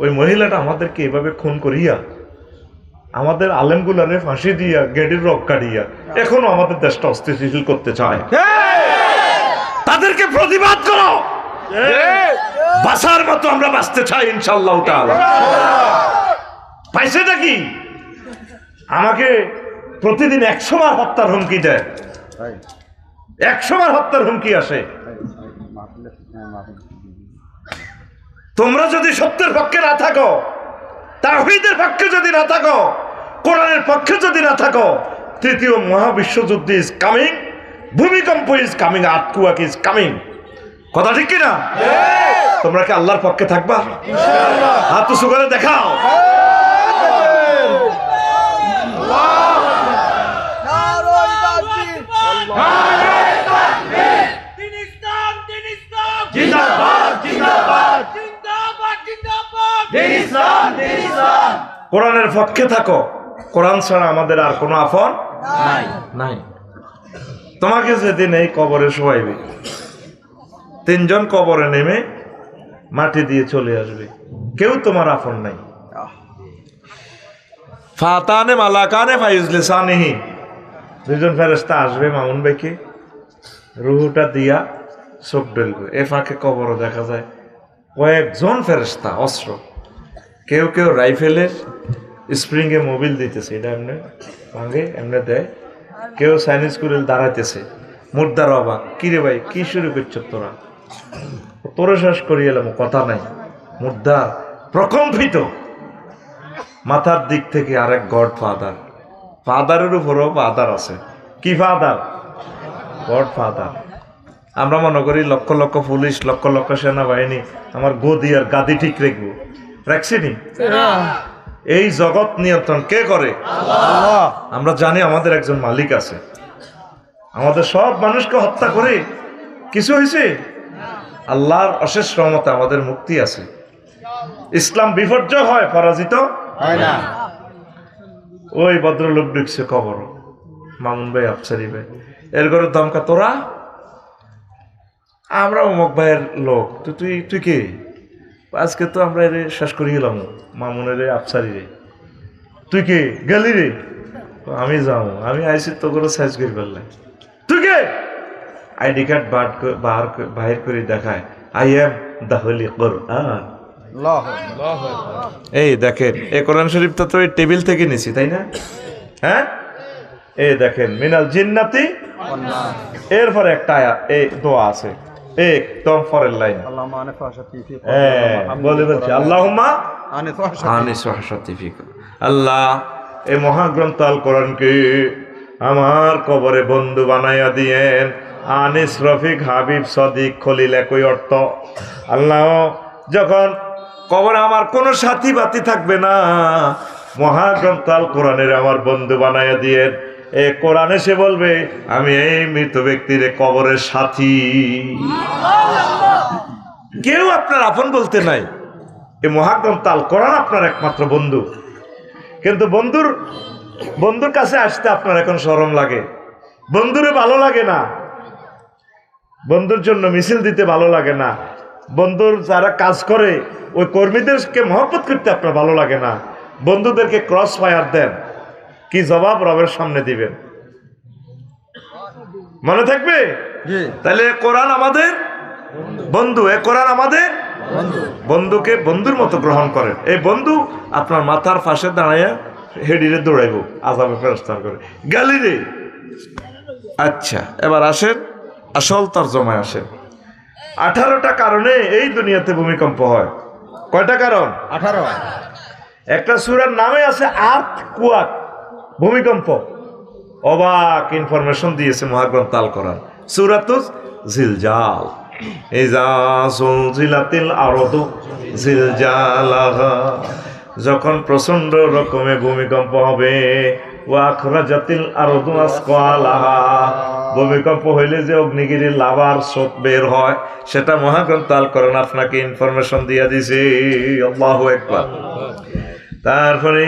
ওই মহিলাটা আমাদেরকে এভাবে খুন করিয়া আমাদের আলেমগুলারে ফাঁসি দিয়া গেডির রক কাটিয়া এখনো আমাদের দেশটা অস্থিতিশীল করতে চায়। তাদেরকে প্রতিবাদ করো। বাঁচার মতো আমরা বাঁচতে চাই ইনশাআল্লাহ তাআলা। পাইছেটা কি? আমাকে প্রতিদিন 100 বার হত্যার হুমকি দেয়, 100 বার হত্যার হুমকি আসে। তোমরা যদি সত্যের পক্ষে না থাকো, তাওহীদের পক্ষে যদি না থাকো, কোরআনের পক্ষে যদি না থাকো, তৃতীয় মহাবিশ্বযুদ্ধ ইজ কামিং, ভূমিকম্প is coming, earthquake is coming. কথা ঠিক কিনা? তোমরা কি আল্লাহর পক্ষে থাকবা? ইনশাআল্লাহ। হাত উঁচু করে দেখাও। কোরআনের পক্ষে থাকো। কোরআন ছাড়া আমাদের আর কোনো আপন নাই। তোমাকে যেদিন এই কবরে শোয়াইবে, 3 জন কবরে নেমে মাটি দিয়ে চলে আসবে, কেউ তোমার আপন নাই। ফাতানে মালাকানে ফাইজলিসানিহি, 2 জন ফেরেশতা আসবে মামুন ভাইকে রুহুটা দিয়া চোখ ডলবে। এ ফাঁকে কবর দেখা যায় কয়েকজন ফেরেশতা অস্ত্র, কেউ কেউ রাইফেলের স্প্রিংয়ে মোবিল দিতেছে, এটা এমনি ভাঙে এমনি দেয়। কেউ চাইনিজ কুড়িল দাঁড়াইতেছে। মুর্দার অবাক, কিরে ভাই কি শুরু করছো তোরা? তোরে শেষ করিয়ে এলাম, কথা নাই। মুর্দার প্রকম্পিত, মাথার দিক থেকে আরেক গড ফাদার, ফাদারের উপরও ফাদার আছে। কি ফাদার? God father. আমরা মনে করি লক্ষ লক্ষ পুলিশ, লক্ষ লক্ষ সেনাবাহিনী আমার গদি আর গাদি ঠিক রাখবো, রাখছিনি? এই জগৎ নিয়ন্ত্রণ কে করে? আল্লাহ। আমরা জানি আমাদের একজন মালিক আছে। আমাদের সব মানুষকে হত্যা করে কিছু হয়েছে? আল্লাহর অশেষ রহমতে আমাদের মুক্তি আছে। ইসলাম বিপর্যয় হয়, পরাজিত হয় না। ওই ভদ্রলোক ঢুকছে কবর, মামুন ভাই, আফসারি ভাই, এর ঘরে দমকা, তোরা? আমরা অমুক ভাইয়ের লোক। তুই কে? আজকে তো আমরা এর শেষ করে গেলাম, মামুনের আফসারি রে। তুই কে? গেলি রে? আমি যাও, আমি আইসি তো করে সাইজ করে ফেললাম। তুই কে? আইডি কার্ড বাহির করে দেখায়, আই এম দা হোলি কোরআন। এই দেখেন, এই কোরআন শরীফটা তো এই টেবিল থেকে নিছি, তাই না? হ্যাঁ, এই দেখেন, মিনাল জিন্নাতি, এরপরে একটা এই দোয়া আছে একদম পরের লাইন, বলে বলছি আল্লাহুম্মা আনিস ওয়াহশাতিফিকা। আল্লাহ এই মহাগ্রন্থ আল কোরআনকে আমার কবরে বন্ধু বানাইয়া দিয়েন। আনিস, রফিক, হাবিব, সদিক, খলিল একই অর্থ। আল্লাহ যখন কবরে আমার কোনো সাথী বাতি থাকবে না, মহাগ্রন্থ আল কোরআনের আমার বন্ধু বানাইয়া দিয়েন। এ কোরআন এসে বলবে আমি এই মৃত ব্যক্তির কবরের সাথী। কেউ আপনার আপন বলতে নাই, এই মহাগ্রন্থ আল কোরআন আপনার একমাত্র বন্ধু। কিন্তু বন্ধুর কাছে আসতে আপনার এখন শরম লাগে, বন্ধুরে ভালো লাগে না, বন্ধুর জন্য মিছিল দিতে ভালো লাগে না, বন্ধুর যারা কাজ করে ওই কর্মীদেরকে মহব্বত করতে আপনার ভালো লাগে না, বন্ধুদেরকে ক্রস ফায়ার দেন, কি জবাব রবের সামনে দিবেন? মনে থাকবে? তাহলে কোরআন আমাদের বন্ধু, এ কোরআন আমাদের বন্ধুকে বন্ধুর মতো গ্রহণ করেন। এই বন্ধু আপনার মাথার পাশে দাঁড়াইয়া হেডিরে দৌড়াইব আযাবে ফেরেশতার করে, গালি রে। আচ্ছা, এবার আসেন আসল তরজমায় আসেন। 18টা কারণে এই দুনিয়াতে ভূমিকম্প হয়। কয়টা কারণ? 18। একটা সূরার নামে আছে আর্থকুয়েক, ভূমিকম্প। অবাক ইনফরমেশন দিয়েছে মহাগ্রন্থ আল কোরআন। সূরাতুজ জিলজাল, ইযা যুলজিলাতিল আরদু জিলজালাহা, যখন প্রচন্ড রকমের ভূমিকম্প হবে। ওয়া আখরাজাতিল আরদু আসকালাহা, ভূমিকম্প হইলে যে অগ্নিগিরির লাভার স্রোত বের হয়, সেটা মহাগ্রন্থ আল কোরআন আপনাকে ইনফরমেশন দিয়ে দিছে। আল্লাহু আকবার। তারপরে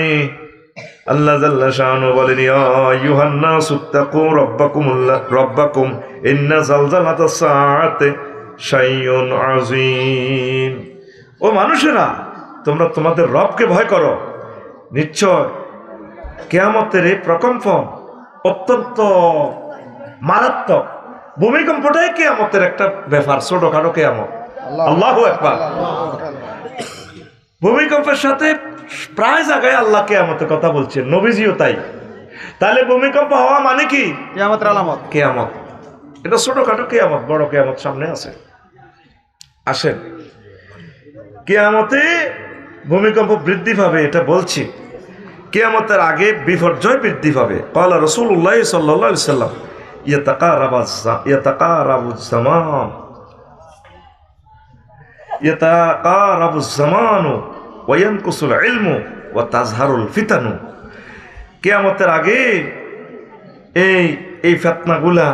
আল্লাহ জাল্লা শাআনু বলেন, ইয়া আইয়ুহান নাসু তাকু রাব্বাকুম ইন্না জালজালাতাস সাআতি শাইউন আযীম। ও মানুষেরা, তোমরা তোমাদের রবকে ভয় করো, নিশ্চয় কিয়ামতের এই প্রকম্পন অত্যন্ত মারাত্মক। ভূমিকম্পটাই কিয়ামতের একটা ব্যাপার, ছোটখাটো কিয়ামত। আল্লাহু আকবার। ভূমিকম্পের সাথে প্রায় জায়গায় আল্লাহ কিয়ামতের কথা বলছেন, নবীজিও তাই। তাহলে ভূমিকম্প হওয়া মানে কি? কিয়ামতের আলামত। কিয়ামত। এটা ছোটখাটো কিয়ামত, বড় কিয়ামত সামনে আছে। আসেন, কিয়ামতে ভূমিকম্প বৃদ্ধি পাবে এটা বলছি। কিয়ামতের আগে বিপর্যয় বৃদ্ধি পাবে। ক্বালা রাসূলুল্লাহ সাল্লাল্লাহু আলাইহি সাল্লাম ইয়াতাকারাবুজ জামানু ওয়া ইয়ানকুসুল ইলমু ওয়া তাজহারুল ফিতানু। কিয়ামতের আগে এই ফিতনাগুলা,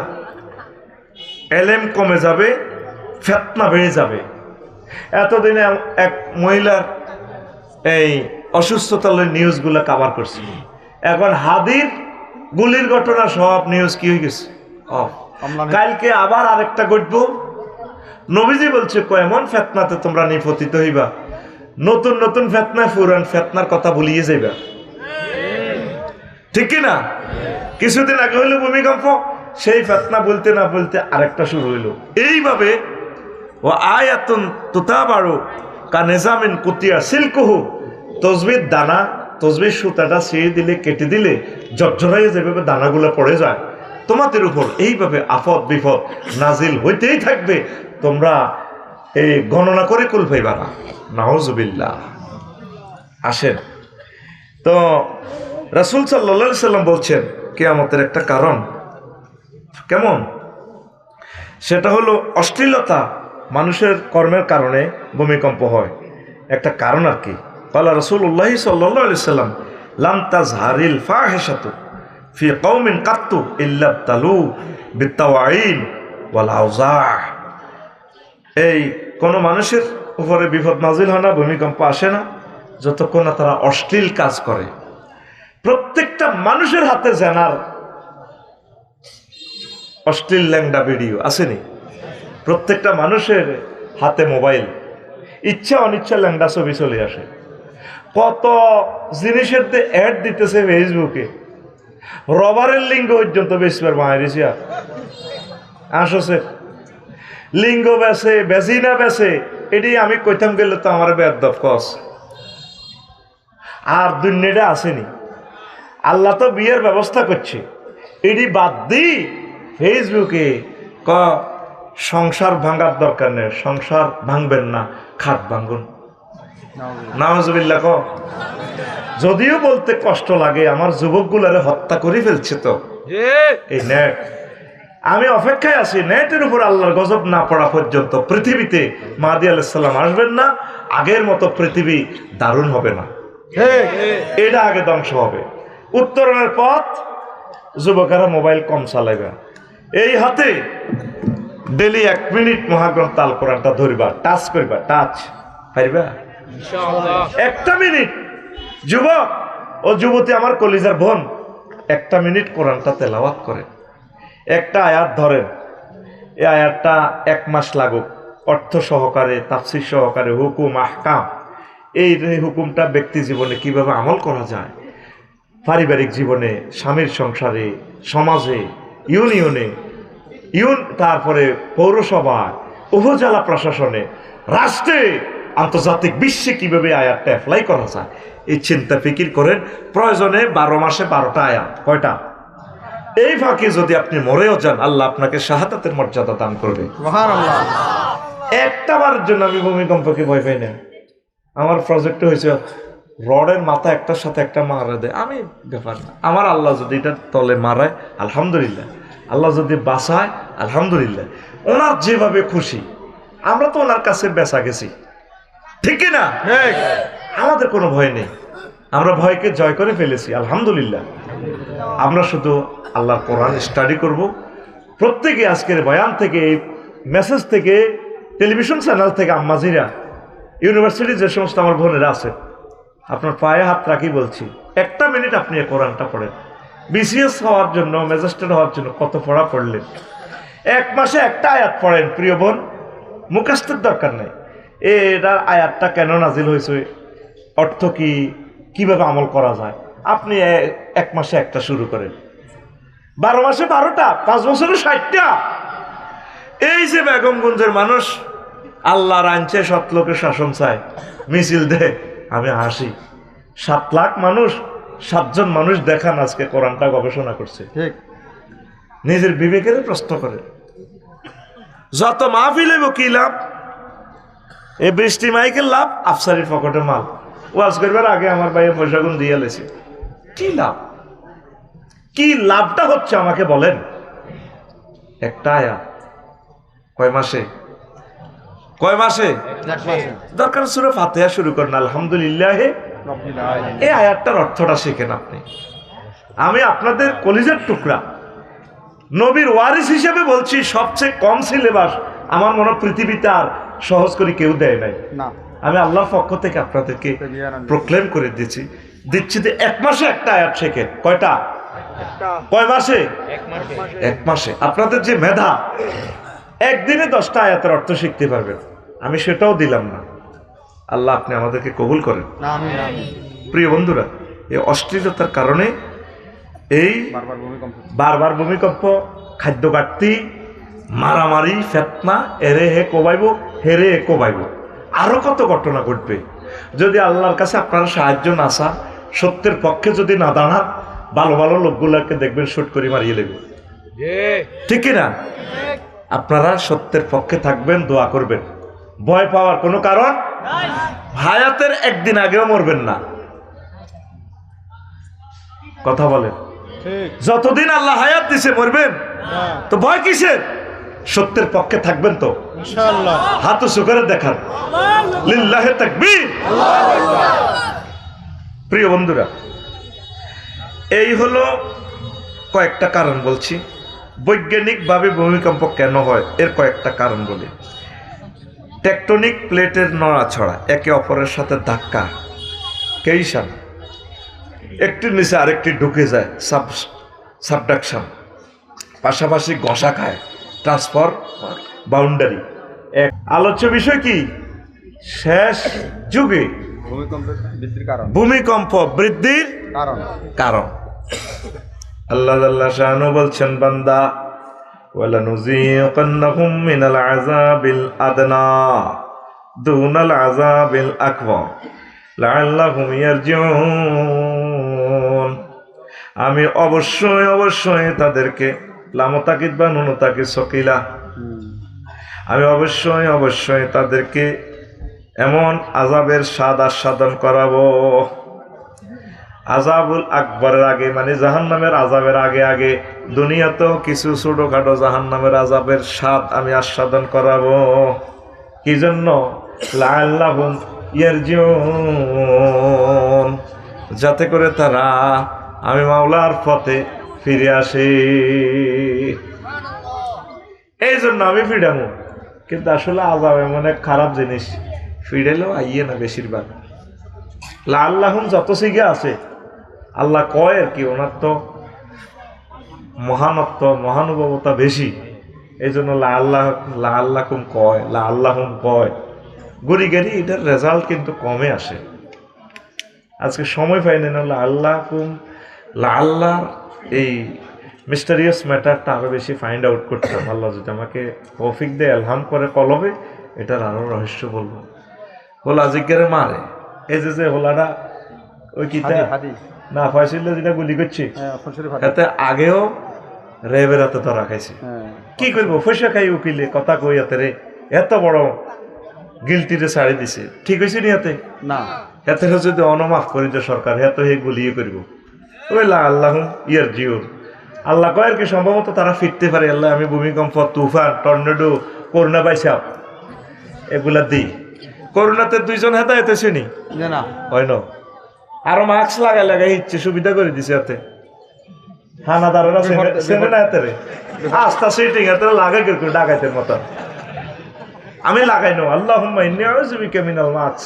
এলেম কমে যাবে, ফিতনা বেড়ে যাবে। এতদিনে এক মহিলার এই অসুস্থতার নিউজগুলো কভার করছে, এখন হাদির গুলির ঘটনা সব নিউজ কি হয়ে গেছে, কালকে আবার আরেকটা ঘটবো। নবীজি বলছে এমন ফিতনাতে তোমরা নিপতিত হইবা, নতুন নতুন ফিতনা পুরান ফিতনার কথা ভুলিয়ে যাইবা। ঠিক কি না? কিছুদিন আগে হইলো ভূমিকম্প, সেই ফিতনা বলতে না বলতে আরেকটা শুরু হইলো। এইভাবে ও আয়াতুন তুতাবারু কানিজামিন কুতিয়া সিলকুহু, তসবির দানা, তসবির সুতাটা ছিঁড়ে দিলে, কেটে দিলে ঝরঝরাইয়ে যেভাবে দানাগুলো পড়ে যায়, তোমাদের উপর এইভাবে আফত বিপদ নাজিল হইতেই থাকবে, তোমরা এই গণনা করে কুল পাইবা না। নাউজুবিল্লাহ। আসেন, তো রাসূল সাল্লাল্লাহু আলাইহি সাল্লাম বলছেন কিয়ামতের একটা কারণ কেমন, সেটা হলো অশ্লীলতা, মানুষের কর্মের কারণে ভূমিকম্প হয়, একটা কারণ আর কি। ক্বালা রাসূলুল্লাহ সাল্লাল্লাহু আলাইহি সাল্লাম লাম তাজহারিল ফাহিশাতু ফি কওমিন কাত্তু ইল্লা তালু বিতাওয়াইন ওয়াল আওজা। এই কোন মানুষের উপরে বিপদ নাজিল হয় না, ভূমিকম্প আসে না, যতক্ষণ না তারা অশ্লীল কাজ করে। প্রত্যেকটা মানুষের হাতে জানার অশ্লীল ল্যাংডা ভিডিও আসেনি? প্রত্যেকটা মানুষের হাতে মোবাইল, ইচ্ছা অনিচ্ছা ল্যাংডা ছবি চলে আসে। কত জিনিসের অ্যাড দিতেছে ফেসবুকে, রবারের লিঙ্গ পর্যন্ত বেশিবার মায়েরিয়া আসছে, লিঙ্গ বেছে বেশি না বেছে, এটি আমি কইতাম গেলে তো আমার বেদব কস। আর দুনিয়াটা আসেনি, আল্লাহ তো বিয়ের ব্যবস্থা করছে, এটি বাদ দি ফেসবুকে সংসার ভাঙার দরকার নেই, সংসার ভাঙবেন না, খাট ভাঙুন। নাউজুবিল্লাহ। যদিও বলতে কষ্ট লাগে, আমার যুবকগুলারে হত্যা করে ফেলছে তো এই নেট। আমি অপেক্ষায় আছি নেটের উপর আল্লাহর গজব না পড়া পর্যন্ত পৃথিবীতে মাহদী আলাইহিস সালাম আসবেন না, আগের মতো পৃথিবী দারুণ হবে না, এটা আগে ধ্বংস হবে। উত্তরণের পথ, যুবকেরা মোবাইল কম চালাইবে, এই হাতে ডেলি 1 মিনিট মহাগ্রন্থ আল কোরআনটা ধরবা, টাচ করবা, টাচ পারবা ইনশাআল্লাহ। 1টা মিনিট, যুবক ও যুবতী আমার কলিজার বোন, 1টা মিনিট কোরআনটা তেলাওয়াত করেন, একটা আয়াত ধরেন, এই আয়াতটা 1 মাস লাগুক, অর্থ সহকারে, তাফসীর সহকারে, হুকুম আহকাম, এই হুকুমটা ব্যক্তি জীবনে কিভাবে আমল করা যায়, পারিবারিক জীবনে, স্বামীর সংসারে, সমাজে, ইউনিয়নে, তারপরে পৌরসভা, উপজেলা প্রশাসনে, রাষ্ট্রে, আন্তর্জাতিক বিশ্বে কিভাবে আয়াতটা অ্যাপ্লাই করা যায়, এই চিন্তা ফিকির করেন। প্রয়োজনে 12 মাসে 12টা আয়াত, কয়টা? এই ফাঁকে যদি আপনি মরেও যান, আল্লাহ আপনাকে শাহাদাতের মর্যাদা দান করবে। সুবহানাল্লাহ। একটা বারের জন্য আমি ভূমিকম্পকে ভয় পাই না। আমার প্রজেক্টে হয়েছে রডের মাথা একটার সাথে একটা মারা দেয়, আমি ব্যাপার না, আমার আল্লাহ যদি এটা তলে মারায় আলহামদুলিল্লাহ, আল্লাহ যদি বাঁচায় আলহামদুলিল্লাহ, ওনার যেভাবে খুশি, আমরা তো ওনার কাছে বেচা গেছি, ঠিক না? আমাদের কোনো ভয় নেই, আমরা ভয়কে জয় করে ফেলেছি আলহামদুলিল্লাহ। আমরা শুধু আল্লাহর কোরআন স্টাডি করব। প্রত্যেকে আজকের বয়ান থেকে, মেসেজ থেকে, টেলিভিশন চ্যানেল থেকে, আম্মাজিরা, ইউনিভার্সিটির যে সমস্ত আমার বোনেরা আছে, আপনার পায়ে হাত রাখি বলছি, 1টা মিনিট আপনি এই কোরআনটা পড়েন। বিসিএস হওয়ার জন্য, ম্যাজিস্ট্রেট হওয়ার জন্য কত পড়া পড়লেন, 1 মাসে 1টা আয়াত পড়েন প্রিয় বোন, মুখস্থের দরকার নেই। এটার আয়াতটা কেন নাজিল হয়েছে, অর্থ কি, কিভাবে আমল করা যায়। আপনি এক মাসে একটা শুরু করেন, 12 মাসে 12টা, 5 বছরে 60টা। এই যে বেগমগঞ্জের মানুষ আল্লাহর আইনছে, সৎ লোকের শাসন চায়, মিছিল দেয়, আমি হাসি। 7 লাখ মানুষ, 7 জন মানুষ দেখান আজকে কোরআনটা গবেষণা করছে। ঠিক, নিজের বিবেকের প্রশ্ন করে। যত মাহফিলে কি লাভ? এই বৃষ্টি মাইকের লাভ, আফসারির পকেটে মাল। ওয়াজ করবার আগে আমার ভাইয়ে পয়সা গুণ দিয়ে লেছে। কি লাভ? কি লাভটা হচ্ছে আমাকে বলেন? একটা আয়াত কয় মাসে? দরকার সূরা ফাতিহা শুরু করেন, আলহামদুলিল্লাহ এই আয়াতটার অর্থটা শিখেন আপনি। আমি আপনাদের কলিজার টুকরা নবীর ওয়ারিস হিসেবে বলছি, সবচেয়ে কম সিলেবাস আমার মনে হয় পৃথিবীতে আর সহজ করে কেউ দেয় নাই। আমি আল্লাহর পক্ষ থেকে আপনাদেরকে প্রক্লেম করে দিচ্ছি যে 1 মাসে একটা আয়াত শেখেন। কয়টা? কয় মাসে? 1 মাসে। আপনাদের যে মেধা, একদিনে 10টা আয়াতের অর্থ শিখতে পারবেন। আমি সেটাও দিলাম না। আল্লাহ আপনি আমাদেরকে কবুল করেন। প্রিয় বন্ধুরা, এই অশ্লীলতার কারণে এই বারবার ভূমিকম্প, খাদ্য ঘাটতি, মারামারি, ফেতনা, এরে হে কোবাইব, হেরে হে কোবাইব, আরো কত ঘটনা ঘটবে। যদি আল্লাহর কাছে আপনারা সাহায্য না চান, সত্যের পক্ষে যদি না দাঁড়ান, ভালো ভালো লোকগুলোকে দেখবেন শুট করে মারিয়ে দেবে। ঠিক কিনা? আপনারা সত্যের পক্ষে থাকবেন, দোয়া করবেন, ভয় পাওয়ার কোনো কারণ। হায়াতের একদিন আগেও মরবেন না। কথা বলেন, যতদিন আল্লাহ হায়াত দিছে মরবেন, তো ভয় কিসের? সত্যের পক্ষে থাকবেন তো ইনশাআল্লাহ। হাত উঁচু করে দেখান, লিল্লাহে তাকবীর। প্রিয় বন্ধুরা, এই হলো কয়েকটা কারণ বলছি। বৈজ্ঞানিকভাবে ভূমিকম্প কেন হয় এর কয়েকটা কারণ বলি। টেকটনিক প্লেটের নড়াছড়া, একে অপরের সাথে ধাক্কা, কেইশন, একটির নিচে আরেকটি ঢুকে যায়, সাবডাকশন, পাশাপাশি ঘষা খায়, ট্রান্সফার বাউন্ডারি। এক আলোচ্য বিষয় কি? শেষ যুগে ভূমিকম্প বৃদ্ধির কারণ। আল্লাহ শানু বলছেন, বান্দা ওয়ালানুযীকান্নাহুম মিনাল আযাবিল আদনা দুনাল আযাবিল আকবার লাআল্লাহুম ইয়ারজিউন। আমি অবশ্যই তাদেরকে, লামতাকিদ বা নুনতাকিদ সকিলা, আমি অবশ্যই তাদেরকে এমন আযাবের স্বাদ আস্বাদন করাবো। আযাবুল আকবরের আগে, মানে জাহান্নামের আযাবের আগে দুনিয়াতেও কিছু ছোটখাটো জাহান্নামের আযাবের স্বাদ আমি আস্বাদন করাবো। কি জন্য? লাআল্লাহুম ইয়ারজিউন, যাতে করে তারা আমি মাওলার পথে ফিরে আসে। এই জন্য আমি ফিরামু। কিন্তু আসলে আযাব এমন এক খারাপ জিনিস, ফিরেলেও আইয়ে না বেশিরভাগ। লাআল্লাহুম যত সিগা আছে, আল্লাহ কয় আর কি, ওনার তো মহানত্ব, মহানুভবতা বেশি। এই জন্য লাআল্লাহুম কয়, লাআল্লাহুম কয়, গড়ি গড়ি এটার রেজাল্ট কিন্তু কমে আসে। আজকে সময় পাইনি না লাআল্লাহ এই মিস্টারিয়াস ম্যাটারটা আরো বেশি ফাইন্ড আউট করতাম। আল্লাহ যদি আমাকে তৌফিক দেয়, এলহাম করে কলবে, এটার আরো রহস্য বলবো। হোলা জিজ্ঞারে মারে, এই যে হোলাটা ওই কিতা না ফয়সিল্লা যেটা গুলি করছি, এতে আগেও রেবের হাতে ধরা খাইছে। কি করবো, পয়সা খাই উকিলে কথা কই হাতে রে, এত বড় গিলটিরে ছাড়ি দিছে, ঠিক হয়েছে নি হাতে না। এতে যদি অনমাফ করি যে সরকার, এত হে গুলিয়ে করবো। ওই আল্লাহ ইয়ার জিওর, আল্লাহ কয়ের কি সম্ভবত তারা ফিরতে পারে। আল্লাহ আমি ভূমিকম্প, তুফান, টর্নেডো, করোনা পাইছাপ এগুলা দিই। করোনাতে 2 জন হেদায়েত হয়েছে নি না, হয় না। আরো মাস্ক লাগাই ইচ্ছে সুবিধা করে দিছে হাতে। হানাদারেরা চেনে না হাতে রে, আস্তা সিটিং হাতে লাগাই করে ডাকাইতের মতন। আমি লাগাই নো, আল্লাহুম্মা ইন্নী আউযু বিকা মিনাল মাস।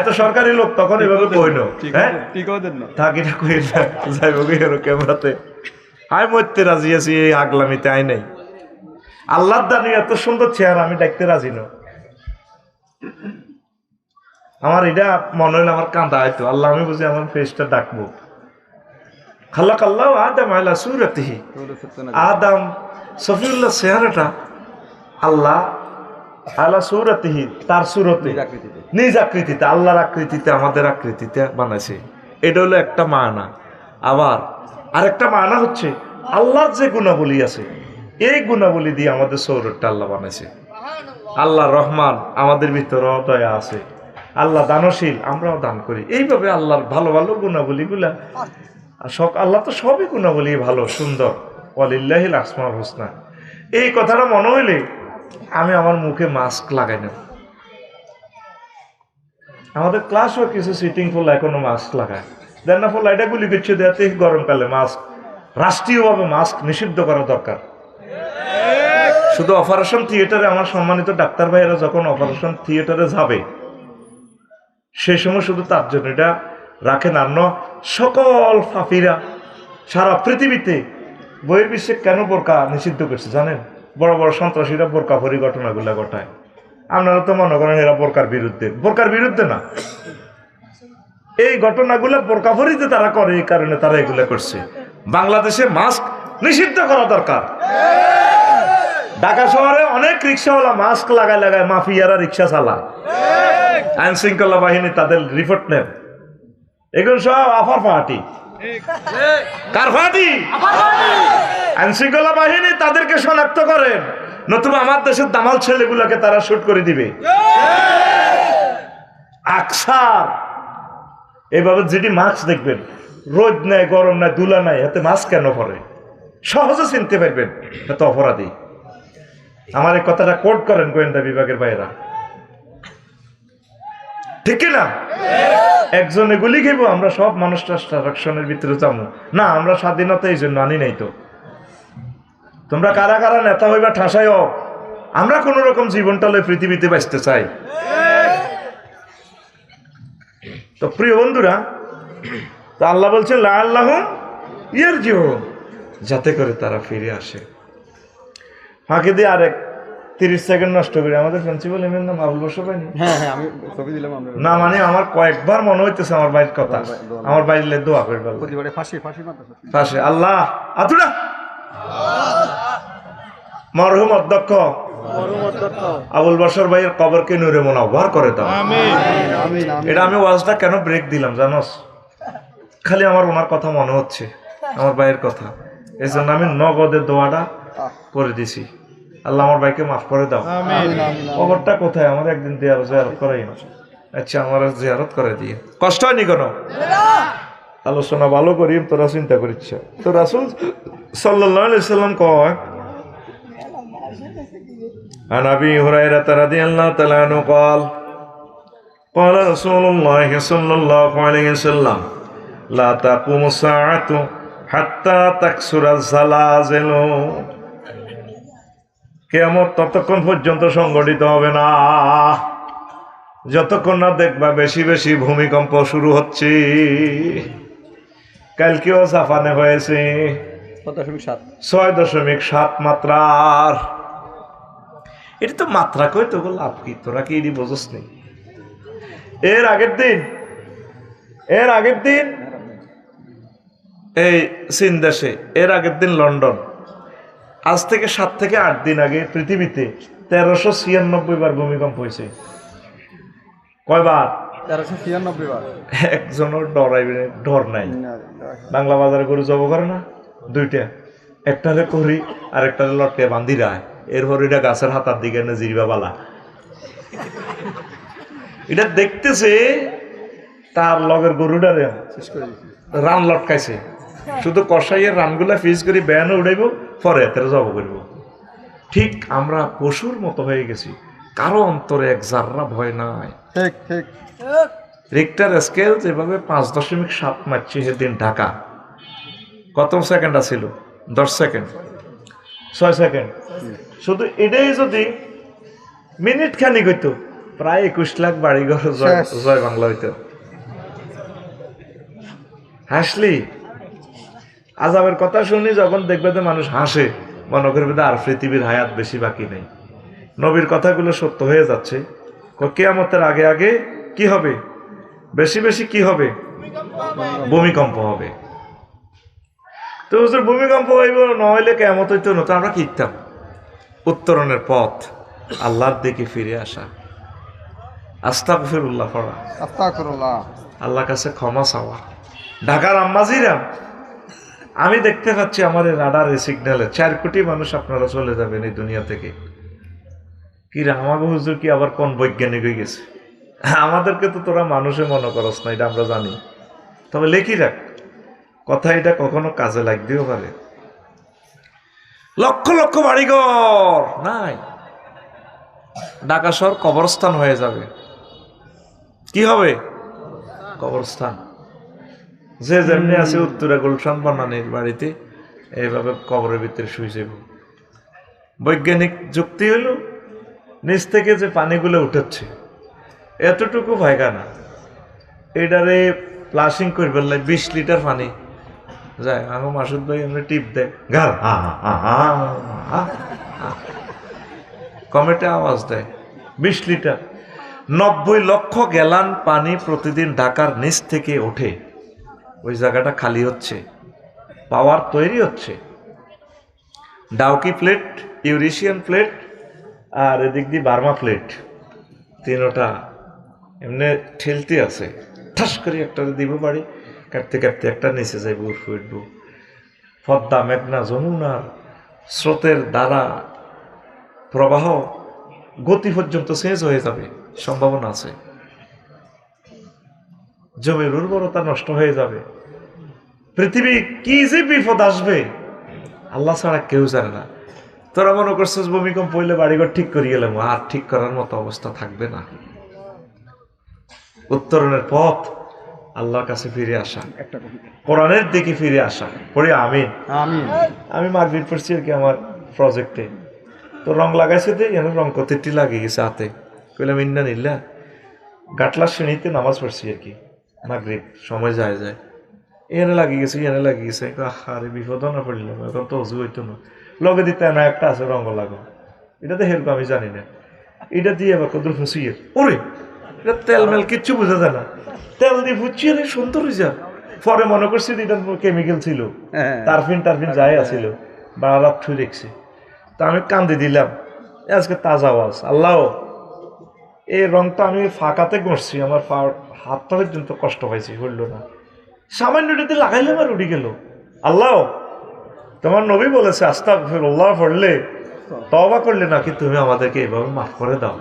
তো সরকারি লোক তখন এভাবে কইনো, হ্যাঁ থাকি না কই না যাইব গেরো ক্যামেরাতে। আমি মরতে রাজি আছি, এই আগলামিতে আই নাই। আল্লাহর দানি এত সুন্দর চেহারা, আমি দেখতে রাজি না। আমার এটা মনে হইলে আমার কান্দা হয়তো আল্লাহ আমি বুঝি আমার ফেসটা ডাকবো খাল্লাকাল্লাহ আদম আলা সুরাতিহি আদম সফিউল্লাহ চেহারাটা আল্লাহ আলা সুরাতিহি তার সুরতে নিজ আকৃতিতে আল্লাহর আকৃতিতে আমাদের আকৃতিতে বানাইছে এটা হলো একটা মানা আবার আরেকটা মানা হচ্ছে আল্লাহর যে গুণাবলী আছে এই গুণাবলী দিয়ে আমাদের সৌরতটা আল্লাহ বানাইছে আল্লাহ রহমান আমাদের ভিতরে দয়া আছে আল্লাহ দানশীল আমরাও দান করি এইভাবে আল্লাহর ভালো ভালো গুণাবলীগুলা আল্লাহ তো সবই গুণাবলী ভালো সুন্দর ওয়ালিল্লাহিল আসমাউল হুসনা এই কথাটা মনে হইলে আমি আমার মুখে মাস্ক লাগাই না আমাদের ক্লাসও কিছু সিটিং ফুল এখনো মাস্ক লাগায় দেন না ফুল এটা গুলি করছে দেয়াতে গরমকালে মাস্ক রাষ্ট্রীয়ভাবে মাস্ক নিষিদ্ধ করা দরকার শুধু অপারেশন থিয়েটারে আমার সম্মানিত ডাক্তার ভাইয়েরা যখন অপারেশন থিয়েটারে যাবে সেই সময় শুধু তার জন্য এটা রাখেন আর সকল ফাফিরা সারা পৃথিবীতে বহির্বিশ্বে কেন বোরকা নিষিদ্ধ করছে জানেন বড় বড় সন্ত্রাসীরা বোরকা ভরি ঘটনাগুলো ঘটায় আপনারা তো মনে করেন এরা বোরকার বিরুদ্ধে না এই ঘটনাগুলো বোরকা ভরিতে তারা করে এই কারণে তারা এগুলো করছে বাংলাদেশে মাস্ক নিষিদ্ধ করা দরকার ঢাকা শহরে অনেক রিক্সাওয়ালা মাস্ক লাগায় লাগায় মাফিয়ারা রিক্সা চালায় আইন শৃঙ্খলা বাহিনী তাদের রিপোর্ট নেন এগুলো সব আফার পার্টি কার পার্টি আইন শৃঙ্খলা বাহিনী তাদেরকে শনাক্ত করেন নতুবা আমার দেশের দামাল ছেলেগুলোকে তারা শুট করে দিবে আকসার এইভাবে যেটি মাস্ক দেখবেন রোদ নাই গরম নাই দুলা নাই এতে মাস্ক কেন পরে সহজে চিনতে পারবেন এত অপরাধী আমার এই কথাটা কোট করেন গোয়েন্দা বিভাগের বাইরা ঠিক না একজনে গুলি খেব আমরা সব মানুষ ট্রান্সট্রাকশনের ভিতরে যাবো না আমরা স্বাধীনতা এই জন্য আনি নাই তো তোমরা কারা কারা নেতা হইবা ঠাসাইও আমরা কোন রকম জীবনটা লই পৃথিবীতে বাঁচতে চাই তো প্রিয় বন্ধুরা তো আল্লাহ বলছেন লা আল্লাহুম ইয়ারজিউন যাতে করে তারা ফিরে আসে ফাঁকি দিয়ে আরেক 30 সেকেন্ড নষ্ট করে আমাদের প্রিন্সিপাল এমএন নাম আবুল বসর পাইনি আমি ছবি দিলাম না মানে আমার কয়েকবার মনে হইতেছে আমার বাইরের কথা আমার বাইরে দোয়া করবে প্রতিবারে ফাঁসি মাথা ফাঁসি আল্লাহ আতুড়া মরহুম অধ্যক্ষ আবুল বসর ভাইয়ের কবরকে নূরে মুনাওয়ার করে দাও আমিন এটা আমি ওয়াজটা কেন ব্রেক দিলাম জানোস খালি আমার ওনার কথা মনে হচ্ছে আমার ভাইয়ের কথা এই জন্য আমি নগদের দোয়াটা করে দিছি আল্লাহ আমার ভাইকে মাফ করে দাও কবরটা কোথায় আমার একদিন জিয়ারত করাই না আচ্ছা আমার জিয়ারত করে দিয়ে কষ্ট হয়নি কোনো আলোচনা ভালো করি তোরা চিন্তা করিস তো রাসূল সাল্লাল্লাহু আলাইহি সাল্লাম কয় عن أبي هريرة رضي الله تعالى عنه قال قال رسول الله صلى الله عليه وسلم لا تقوم الساعة حتى تكسر الزلازل কিয়ামত ততক্ষণ পর্যন্ত সংগঠিত হবে না যতক্ষণ না দেখবা বেশি বেশি ভূমিকম্প শুরু হচ্ছে কালকেও জাপানে হয়েছে 6.7 মাত্রার এটা তো মাত্রা কই তো লাভ কি তোরা কি এটি বোঝস নেই এর আগের দিন এই চীন দেশে এর আগের দিন লন্ডন আজ থেকে 7 থেকে 8 দিন আগে পৃথিবীতে 1396 বার ভূমিকম্প হয়েছে কয়বার 1396 বার একজনের ডর নাই বাংলা বাজারে গরু জব করে না দুইটা একটারে করি আর একটারে লটকে বান্ধি রায় এরপর এটা গাছের হাতার দিকে না জিরবা বালা এটা দেখতেছে তার লগের গরুটারে রান লটকাইছে শুধু কষাইয়ের রানগুলা ফিজ করি ব্যানে উড়াইব পরে এতে জব করব ঠিক আমরা পশুর মতো হয়ে গেছি কারো অন্তরে এক জাররা ভয় নাই ঠিক ঠিক রিক্টার স্কেল যেভাবে 5.7 মারছে সেদিন ঢাকা কত সেকেন্ড আছিল 10 সেকেন্ড 6 সেকেন্ড শুধু এটাই যদি মিনিট খানিক হইতো প্রায় 21 লাখ বাড়িঘর জয় বাংলা হইতো হাসলি আজাবের কথা শুনি যখন দেখবে যে মানুষ হাসে মনে করবে আর পৃথিবীর হায়াত বেশি বাকি নেই নবীর কথাগুলো সত্য হয়ে যাচ্ছে কিয়ামতের আগে আগে কি হবে? বেশি বেশি কি হবে? ভূমিকম্প হবে। তো হুজুর ভূমিকম্প হইব না হইলে কেমত হইতো না, তো আমরা কি করতাম? উত্তরণের পথ আল্লাহর দিকে ফিরে আসা, আস্তাগফিরুল্লাহ পড়া, আস্তাগফিরুল্লাহ, আল্লাহর কাছে ক্ষমা চাওয়া। ঢাকার আম্মাজিরা, আমি দেখতে পাচ্ছি আমার এই রাডারের সিগন্যালে 4 কোটি মানুষ আপনারা চলে যাবেন এই দুনিয়া থেকে। কি রে আমাকে হুজুর কি আবার কোন বৈজ্ঞানিক হয়ে গেছে? আমাদেরকে তো তোরা মানুষে মনে করস না, এটা আমরা জানি। তবে লেখি রাখ, কথা এটা কখনো কাজে লাগতেও পারে। লক্ষ লক্ষ বাড়িঘর নাই, ঢাকা শহর কবরস্থান হয়ে যাবে। কি হবে? কবরস্থান। যে যেমনি আছে উত্তরা গুলশান বনানীর বাড়িতে এইভাবে কবরের ভিতরে শুয়ে যাব। বৈজ্ঞানিক যুক্তি হলো নিচ থেকে যে পানিগুলো উঠেছে এতটুকু ভাইগা না, এটারে ফ্লাশিং করবে 20 লিটার পানি যায়। আমার মাসুদ ভাই এমনি টিপ দেয়, গাল কমেটে আওয়াজ দেয়। 20 লিটার 90 লক্ষ গ্যালান পানি প্রতিদিন ঢাকার নিচ থেকে ওঠে। ওই জায়গাটা খালি হচ্ছে, পাওয়ার তৈরি হচ্ছে। ডাউকি প্লেট, ইউরেশিয়ান প্লেট আর এদিক দিয়ে বার্মা প্লেট, তিনোটা এমনি ঠেলতে আছে। ঠাস করে একটা দিব বাড়ি, কাটতে কাটতে একটা নিচে যাইব, উঠবো উঠবো। পদ্মা, মেঘনা, যমুনার স্রোতের দ্বারা প্রবাহ গতি পর্যন্ত চেঞ্জ হয়ে যাবে, সম্ভাবনা আছে। জমির উর্বরতা নষ্ট হয়ে যাবে। পৃথিবী কি যে বিপদ আসবে আল্লাহ ছাড়া কেউ জানে না। তোরা মনে করছিস ভূমিকম্প হইলে বাড়িঘর ঠিক করে গেলাম, আর ঠিক করার মতো অবস্থা থাকবে না। উত্তরণের পথ আল্লাহর কাছে ফিরে আসা, কোরআনের দিকে ফিরে আসা। পড়ি আমিন। আমি মাগরিব পড়ছি আর কি আমার প্রজেক্টে, তো রং লাগাইছে তো রং কতিটি লাগিয়ে গেছে হাতে। কইলাম ইন্না নিল্লা, গাটলার শ্রেণীতে নামাজ পড়ছি আর কি, মাগরিব সময় যায় যায়, এনে লাগিয়ে গেছে লাগিয়ে গেছে। আরে বিপদ না পড়লাম, এখন তো অজু হইতো না। লগে দিতে না একটা আছে রঙ লাগো, এটা তো হেরকম আমি জানি না, এটা দিয়ে আবার কত ফুসিয়ে ওরে এটা তেল মেল কিচ্ছু বোঝা যায় না, তেল দিয়ে ফুচিয়ে সুন্দর হয়ে যা। পরে মনে করছি এটা কেমিক্যাল ছিল, টারফিন যাই আছিল, বারা রাত ছুঁয়ে দেখছি। তা আমি কান্দি দিলাম, আজকে তাজা আওয়াজ। আল্লাহ, এই রংটা আমি ফাঁকাতে গড়ছি, আমার হাতটা পর্যন্ত কষ্ট পাইছি, হইল না। সামান্য এটাতে লাগাইলাম আর উড়ে গেল। আল্লাহ, তোমার নবী বলেছে আস্তাগফিরুল্লাহ পড়লে, তওবা করলে নাকি তুমি আমাদেরকে এভাবে মাফ করে দাও।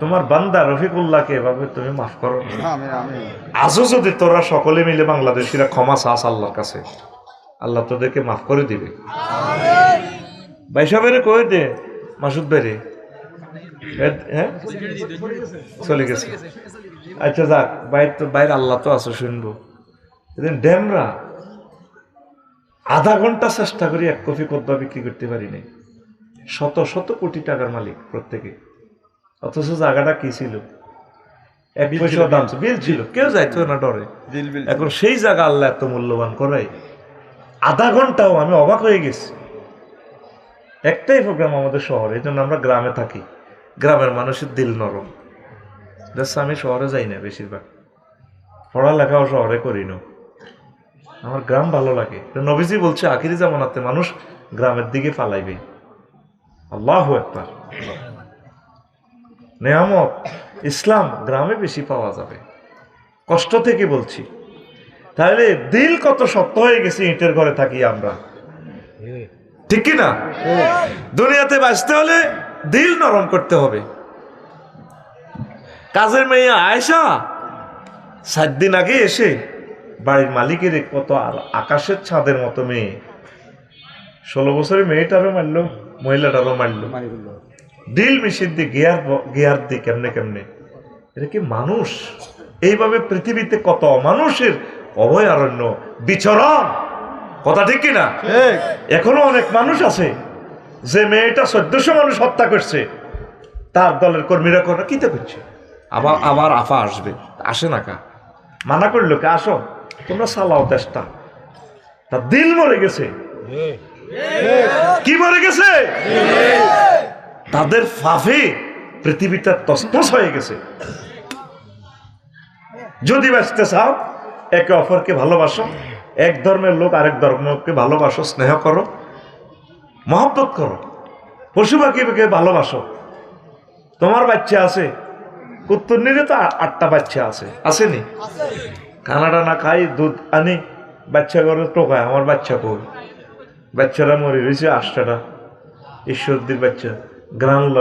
তোমার বান্দা রফিকুল্লাহকে এভাবে তুমি মাফ করো। আজও যদি তোরা সকলে মিলে বাংলাদেশিরা ক্ষমা চাস আল্লাহর কাছে, আল্লাহ তোদেরকে মাফ করে দিবে। বাইশা বেড়ে কয়ে দে মাসুদ বেড়ে, হ্যাঁ চলে গেছে। আচ্ছা যাক, বাইরে আল্লাহ তো আছে, শুনবো। ড্যামরা আধা ঘন্টা চেষ্টা করি 1 কপি কদ্দা বিক্রি করতে পারি নাই। শত শত কোটি টাকার মালিক প্রত্যেকে, অথচ জায়গাটা কি ছিল? 1 পয়সা দাম বিল ছিল, কেউ যাইতো না ডরে। এখন সেই জায়গা আল্লাহ এত মূল্যবান করাই, আধা ঘন্টাও আমি অবাক হয়ে গেছি। একটাই প্রোগ্রাম আমাদের শহরে, এই জন্য আমরা গ্রামে থাকি। গ্রামের মানুষের দিল নরম। আমি শহরে যাই না, বেশিরভাগ পড়ালেখাও শহরে করি না, আমার গ্রাম ভালো লাগে। নবীজি বলছে আখিরি জামানাতে মানুষ গ্রামের দিকে পালাইবে। আল্লাহু আকবার। নেয়ামত ইসলাম গ্রামে বেশি পাওয়া যাবে, কষ্ট থেকে বলছি। তাহলে দিল কত শক্ত হয়ে গেছে, ইটের ঘরে থাকি আমরা, ঠিক কি না? দুনিয়াতে বাঁচতে হলে দিল নরম করতে হবে। কাজের মেয়ে আয়েশা 7 দিন আগে এসে বাড়ির মালিকের কত আকাশের ছাদের মতো মেয়ে, 16 বছরের মেয়েটারও মারলো, মহিলাটারও মারলো, ডিল মেশিন দিয়ে গিয়ার দিয়ে কেমনে কেমনে। এটা কি মানুষ? এইভাবে পৃথিবীতে কত মানুষের অভয়ারণ্য বিচরণ, কথা ঠিক কিনা? এখনো অনেক মানুষ আছে যে মেয়েটা 1400 মানুষ হত্যা করছে, তার দলের কর্মীরা কোনো কিতে করছে, আবার আফা আসবে, আসে না কা, মানা করলো কে আসো তোমরা চালাও দেশটা। তার দিল মরে গেছে। কি মরে গেছে? তাদের ফাফে পৃথিবীটা তসতস হয়ে গেছে। যদি বাঁচতে চাও একে অপরকে ভালোবাসো, এক ধর্মের লোক আরেক ধর্মকে ভালোবাসো, স্নেহ করো, মহব্বত করো, পশু পাখিকে ভালোবাসো। তোমার বাচ্চা আছে, কুত্তুরনিরে তো 8টা বাচ্চা আছে, আসেনি? খানাটা না খাই দুধ আনি বাচ্চা করে টোকায়, আমার বাচ্চা কই? বাচ্চারা মরে রয়েছে 8টা, ঈশ্বরদীর বাচ্চা গ্রান ল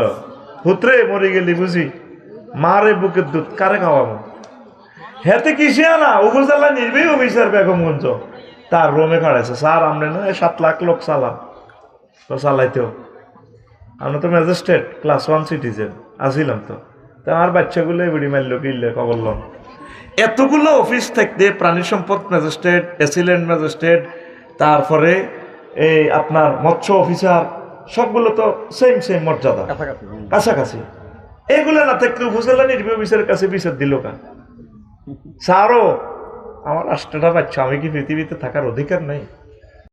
পুত্রে মরে গেলি বুঝি, মারে বুকের দুধ কারে খাওয়াবো? হেতে কিসে আনা উপজেলা নির্বাহী অফিসার বেগমগঞ্জ তার রোমে খাড়াইছে, স্যার আমরা না 7 লাখ লোক চালাম, তো চালাইতেও আমরা তো ম্যাজিস্ট্রেট ক্লাস 1 সিটিজেন আসিলাম, তো আমার বাচ্চাগুলো এবিডি মারল কিনলে কবল। এতগুলো অফিস থাকতে প্রাণী সম্পদ ম্যাজিস্ট্রেট, অ্যাসিলেন্ট ম্যাজিস্ট্রেট, তারপরে এই আপনার মৎস্য অফিসার, সবগুলো তো সেম মর্যাদা, কাছাকাছি। কাছাকাছি। এগুলো না থাকলে উপজেলা নির্বাহী অফিসারের কাছে বিচার দিল কেন? স্যারও আমার 8টা বাচ্চা, আমি কি পৃথিবীতে থাকার অধিকার নাই?